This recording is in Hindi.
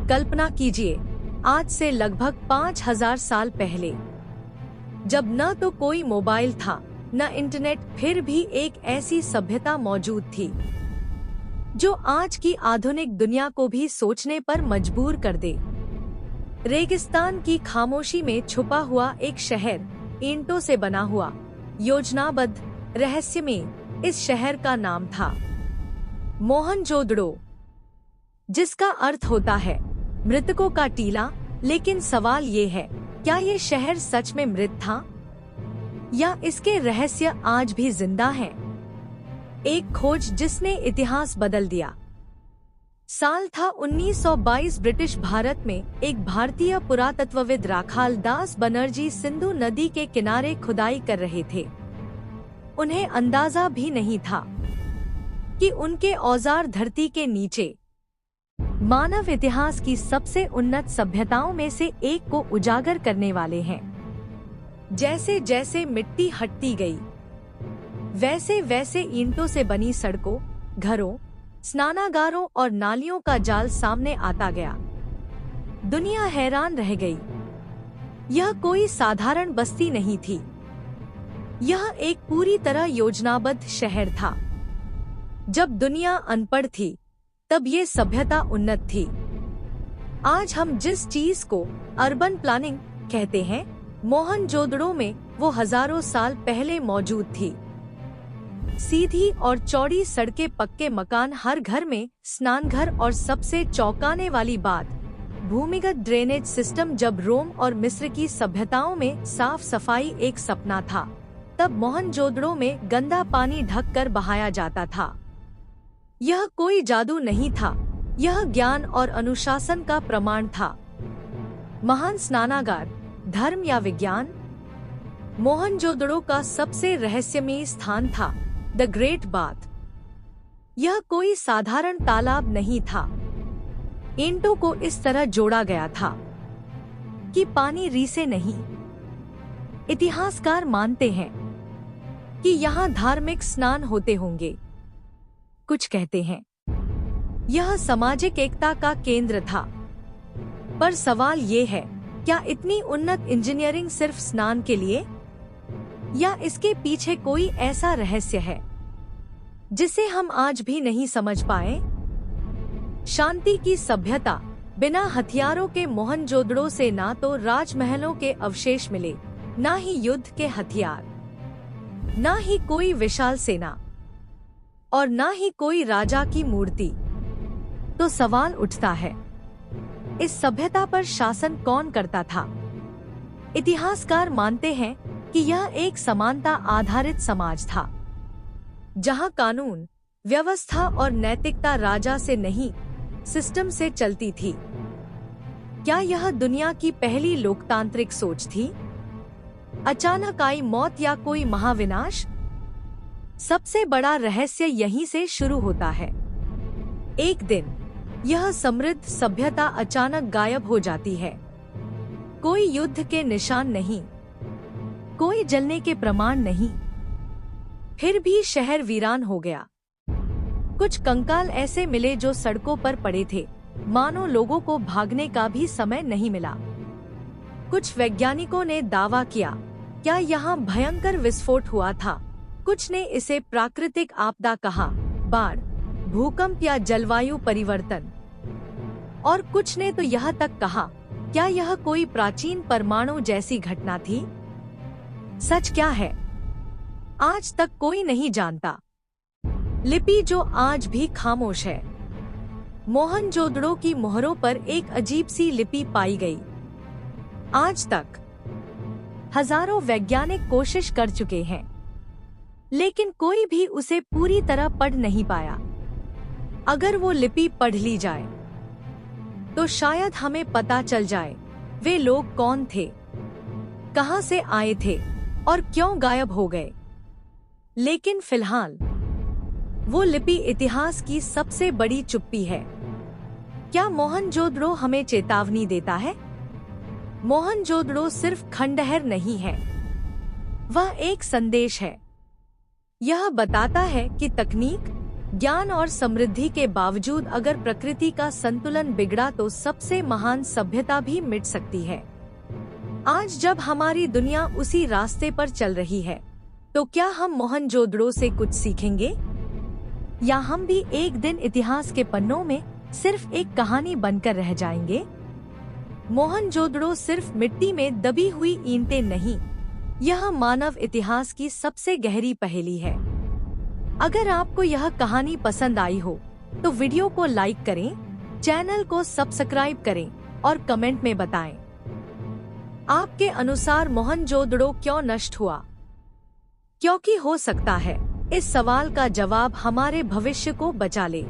कल्पना कीजिए, आज से लगभग 5000 साल पहले, जब न तो कोई मोबाइल था न इंटरनेट, फिर भी एक ऐसी सभ्यता मौजूद थी जो आज की आधुनिक दुनिया को भी सोचने पर मजबूर कर दे। रेगिस्तान की खामोशी में छुपा हुआ एक शहर, ईंटों से बना हुआ, योजनाबद्ध, रहस्यमय, इस शहर का नाम था मोहनजोदड़ो, जिसका अर्थ होता है मृतकों का टीला। लेकिन सवाल ये है, क्या ये शहर सच में मृत था या इसके रहस्य आज भी जिंदा हैं? एक खोज जिसने इतिहास बदल दिया। साल था 1922। ब्रिटिश भारत में एक भारतीय पुरातत्वविद राखाल दास बनर्जी सिंधु नदी के किनारे खुदाई कर रहे थे। उन्हें अंदाजा भी नहीं था कि उनके औजार धरती के नीचे मानव इतिहास की सबसे उन्नत सभ्यताओं में से एक को उजागर करने वाले हैं। जैसे जैसे मिट्टी हटती गई, वैसे वैसे ईंटों से बनी सड़कों, घरों, स्नानागारों और नालियों का जाल सामने आता गया। दुनिया हैरान रह गई। यह कोई साधारण बस्ती नहीं थी, यह एक पूरी तरह योजनाबद्ध शहर था। जब दुनिया अनपढ़ थी, तब ये सभ्यता उन्नत थी। आज हम जिस चीज को अर्बन प्लानिंग कहते हैं, मोहनजोदड़ो में वो हजारों साल पहले मौजूद थी। सीधी और चौड़ी सड़कें, पक्के मकान हर घर में, स्नानघर और सबसे चौंकाने वाली बात, भूमिगत ड्रेनेज सिस्टम। जब रोम और मिस्र की सभ्यताओं में साफ सफाई एक सपना था, तब मोहनजोदड़ो में गंदा पानी ढककर बहाया जाता था। यह कोई जादू नहीं था, यह ज्ञान और अनुशासन का प्रमाण था। महान स्नानागार, धर्म या विज्ञान? मोहनजोदड़ो का सबसे रहस्यमय स्थान था द ग्रेट बाथ। यह कोई साधारण तालाब नहीं था। ईंटों को इस तरह जोड़ा गया था कि पानी रीसे नहीं। इतिहासकार मानते हैं कि यहाँ धार्मिक स्नान होते होंगे। कुछ कहते हैं यह सामाजिक एकता का केंद्र था। पर सवाल ये है, क्या इतनी उन्नत इंजीनियरिंग सिर्फ स्नान के लिए, या इसके पीछे कोई ऐसा रहस्य है जिसे हम आज भी नहीं समझ पाए? शांति की सभ्यता। बिना हथियारों के मोहनजोदड़ो से ना तो राजमहलों के अवशेष मिले, ना ही युद्ध के हथियार, ना ही कोई विशाल सेना, और ना ही कोई राजा की मूर्ति। तो सवाल उठता है, इस सभ्यता पर शासन कौन करता था? इतिहासकार मानते हैं कि यह एक समानता आधारित समाज था, जहां कानून, व्यवस्था और नैतिकता राजा से नहीं, सिस्टम से चलती थी। क्या यह दुनिया की पहली लोकतांत्रिक सोच थी? अचानक आई मौत या कोई महाविनाश? सबसे बड़ा रहस्य यहीं से शुरू होता है। एक दिन यह समृद्ध सभ्यता अचानक गायब हो जाती है। कोई युद्ध के निशान नहीं, कोई जलने के प्रमाण नहीं। फिर भी शहर वीरान हो गया। कुछ कंकाल ऐसे मिले जो सड़कों पर पड़े थे, मानो लोगों को भागने का भी समय नहीं मिला। कुछ वैज्ञानिकों ने दावा किया, क्या यहाँ भयंकर विस्फोट हुआ था? कुछ ने इसे प्राकृतिक आपदा कहा, बाढ़, भूकंप या जलवायु परिवर्तन। और कुछ ने तो यह तक कहा, क्या यह कोई प्राचीन परमाणु जैसी घटना थी? सच क्या है, आज तक कोई नहीं जानता। लिपि जो आज भी खामोश है। मोहनजोदड़ो की मोहरों पर एक अजीब सी लिपि पाई गई। आज तक हजारों वैज्ञानिक कोशिश कर चुके हैं, लेकिन कोई भी उसे पूरी तरह पढ़ नहीं पाया। अगर वो लिपि पढ़ ली जाए, तो शायद हमें पता चल जाए वे लोग कौन थे, कहां से आए थे और क्यों गायब हो गए। लेकिन फिलहाल वो लिपि इतिहास की सबसे बड़ी चुप्पी है। क्या मोहनजोदड़ो हमें चेतावनी देता है? मोहनजोदड़ो सिर्फ खंडहर नहीं है, वह एक संदेश है। यह बताता है कि तकनीक, ज्ञान और समृद्धि के बावजूद अगर प्रकृति का संतुलन बिगड़ा तो सबसे महान सभ्यता भी मिट सकती है। आज जब हमारी दुनिया उसी रास्ते पर चल रही है, तो क्या हम मोहनजोदड़ो से कुछ सीखेंगे, या हम भी एक दिन इतिहास के पन्नों में सिर्फ एक कहानी बनकर रह जाएंगे? मोहनजोदड़ो सिर्फ मिट्टी में दबी हुई ईंटें नहीं, यह मानव इतिहास की सबसे गहरी पहेली है। अगर आपको यह कहानी पसंद आई हो तो वीडियो को लाइक करें, चैनल को सब्सक्राइब करें और कमेंट में बताएं, आपके अनुसार मोहनजोदड़ो क्यों नष्ट हुआ? क्योंकि हो सकता है इस सवाल का जवाब हमारे भविष्य को बचा ले।